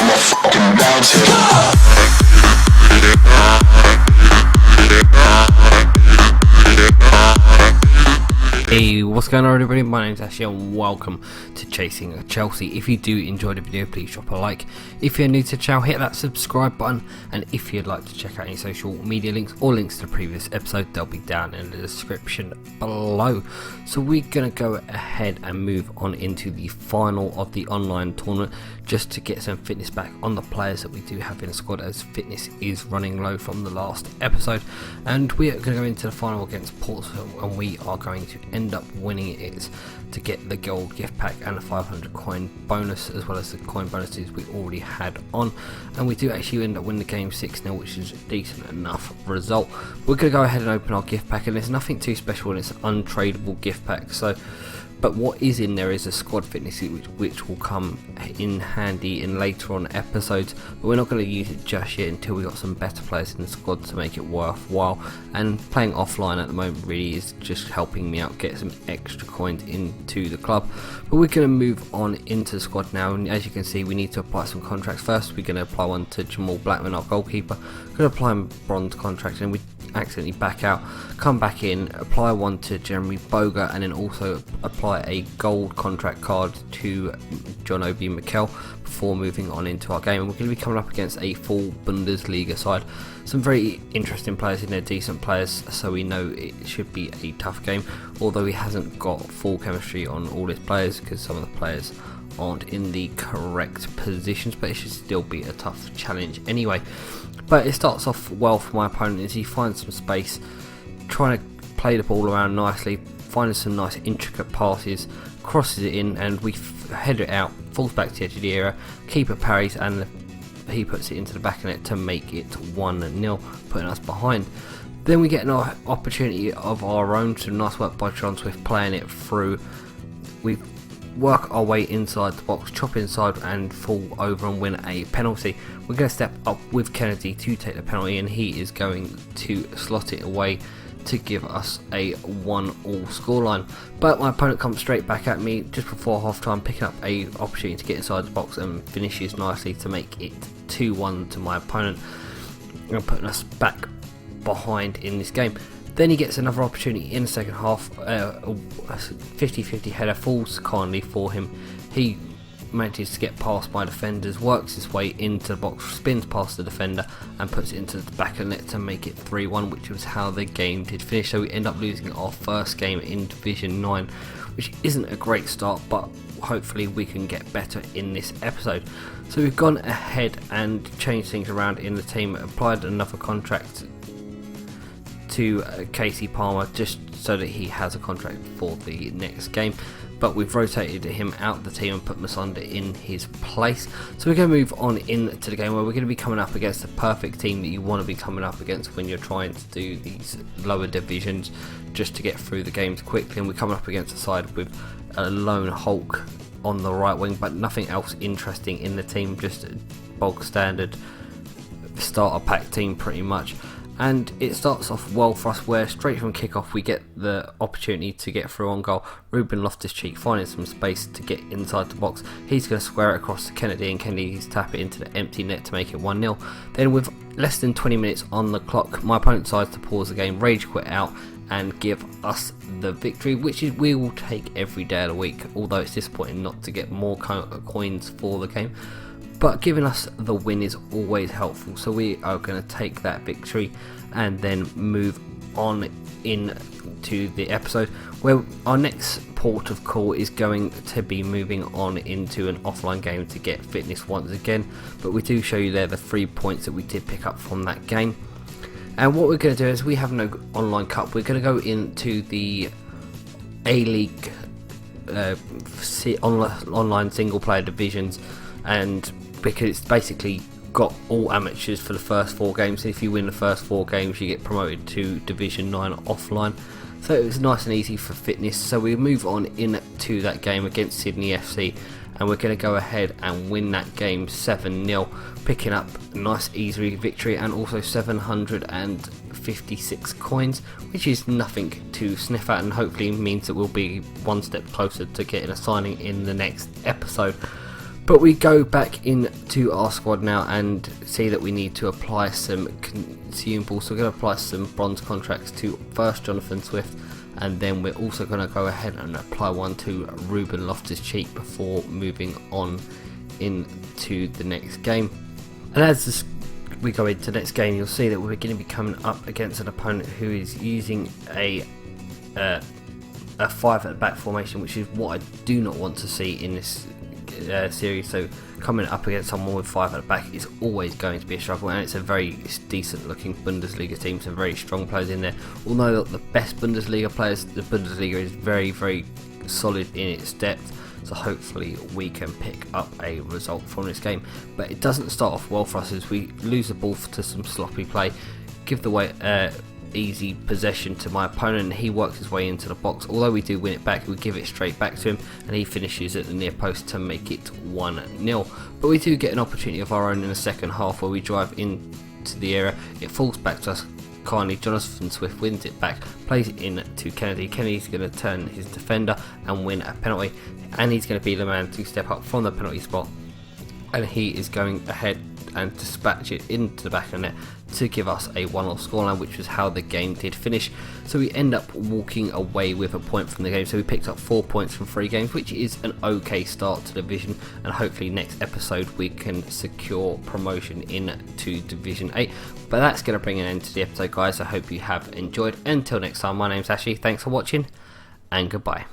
fucking bounce it. Hey, what's going on everybody? My name's Ashley and welcome to Chasing Chelsea. If you do enjoy the video, please drop a like. If you're new to the channel, hit that subscribe button, and if you'd like to check out any social media links or links to the previous episode, they'll be down in the description below. So we're going to go ahead and move on into the final of the online tournament, just to get some fitness back on the players that we do have in the squad, as fitness is running low from the last episode. And we are going to go into the final against Portsmouth, and we are going to end up winning it to get the gold gift pack and the 500 coin bonus, as well as the coin bonuses we already had on. And we do actually end up winning the game 6-0, which is a decent enough result. We're going to go ahead and open our gift pack, and there's nothing too special, and it's an untradeable gift pack. But what is in there is a squad fitness which will come in handy in later on episodes, but we're not going to use it just yet until we got some better players in the squad to make it worthwhile. And playing offline at the moment really is just helping me out get some extra coins into the club. But we're going to move on into the squad now, and as you can see, we need to apply some contracts first. We're going to apply one to Jamal Blackman, our goalkeeper. We're going to apply a bronze contract, and we accidentally back out, come back in, apply one to Jeremy Boga, and then also apply a gold contract card to John Obi Mikel before moving on into our game. And we're going to be coming up against a full Bundesliga side, some very interesting players in there, decent players, so we know it should be a tough game, although he hasn't got full chemistry on all his players because some of the players aren't in the correct positions, but it should still be a tough challenge anyway. But it starts off well for my opponent as he finds some space, trying to play the ball around nicely, finding some nice intricate passes, crosses it in, and we head it out, falls back to the edge of the area, keeper parries, and he puts it into the back of net to make it 1-0, putting us behind. Then we get an opportunity of our own, some nice work by John Swift playing it through. We work our way inside the box, chop inside and fall over and win a penalty. We're going to step up with Kennedy to take the penalty, and he is going to slot it away to give us a 1-all scoreline. But my opponent comes straight back at me just before half time, picking up a opportunity to get inside the box and finishes nicely to make it 2-1 to my opponent, and putting us back behind in this game. Then he gets another opportunity in the second half, a 50-50 header falls kindly for him. He manages to get past my defenders, works his way into the box, spins past the defender and puts it into the back of the net to make it 3-1, which was how the game did finish. So we end up losing our first game in Division 9, which isn't a great start, but hopefully we can get better in this episode. So we've gone ahead and changed things around in the team, applied another contract to Casey Palmer just so that he has a contract for the next game, but we've rotated him out the team and put Masonda in his place. So we're going to move on into the game where we're going to be coming up against the perfect team that you want to be coming up against when you're trying to do these lower divisions, just to get through the games quickly. And we're coming up against a side with a lone Hulk on the right wing, but nothing else interesting in the team, just a bog standard starter pack team pretty much. And it starts off well for us, where straight from kickoff we get the opportunity to get through on goal. Ruben Loftus-Cheek finding some space to get inside the box. He's going to square it across to Kennedy, and Kennedy's tap it into the empty net to make it 1-0. Then with less than 20 minutes on the clock, my opponent decides to pause the game, rage quit out, and give us the victory, which is we will take every day of the week, although it's disappointing not to get more coins for the game. But giving us the win is always helpful, so we are going to take that victory and then move on into the episode, where our next port of call is going to be moving on into an offline game to get fitness once again. But we do show you there the 3 points that we did pick up from that game. And what we're going to do is, we have no online cup, we're going to go into the A-League online single player divisions, and because it's basically got all amateurs for the first 4 games. If you win the first 4 games, you get promoted to Division 9 offline. So it was nice and easy for fitness. So we move on into that game against Sydney FC, and we're going to go ahead and win that game 7-0, picking up a nice easy victory and also 756 coins, which is nothing to sniff at, and hopefully means that we'll be one step closer to getting a signing in the next episode. But we go back into our squad now and see that we need to apply some consumables. So we're going to apply some bronze contracts to first Jonathan Swift, and then we're also going to go ahead and apply one to Ruben Loftus-Cheek before moving on into the next game. And as we go into the next game, you'll see that we're going to be coming up against an opponent who is using a 5 at the back formation, which is what I do not want to see in this series. So coming up against someone with 5 at the back is always going to be a struggle, and it's a very decent looking Bundesliga team, some very strong players in there. Although the best Bundesliga players, the Bundesliga is very, very solid in its depth, so hopefully we can pick up a result from this game. But it doesn't start off well for us as we lose the ball to some sloppy play, give the way easy possession to my opponent, and he works his way into the box. Although we do win it back, we give it straight back to him, and he finishes at the near post to make it 1-0. But we do get an opportunity of our own in the second half where we drive into the area. It falls back to us kindly. Jonathan Swift wins it back, plays it in to Kennedy. Kennedy's going to turn his defender and win a penalty, and he's going to be the man to step up from the penalty spot, and he is going ahead and dispatch it into the back of the net to give us a 1-0 scoreline, which was how the game did finish. So we end up walking away with a point from the game. So we picked up 4 points from 3 games, which is an okay start to the division, and hopefully next episode we can secure promotion into Division 8. But that's going to bring an end to the episode, guys. I hope you have enjoyed. Until next time, my name's Ashley. Thanks for watching, and goodbye.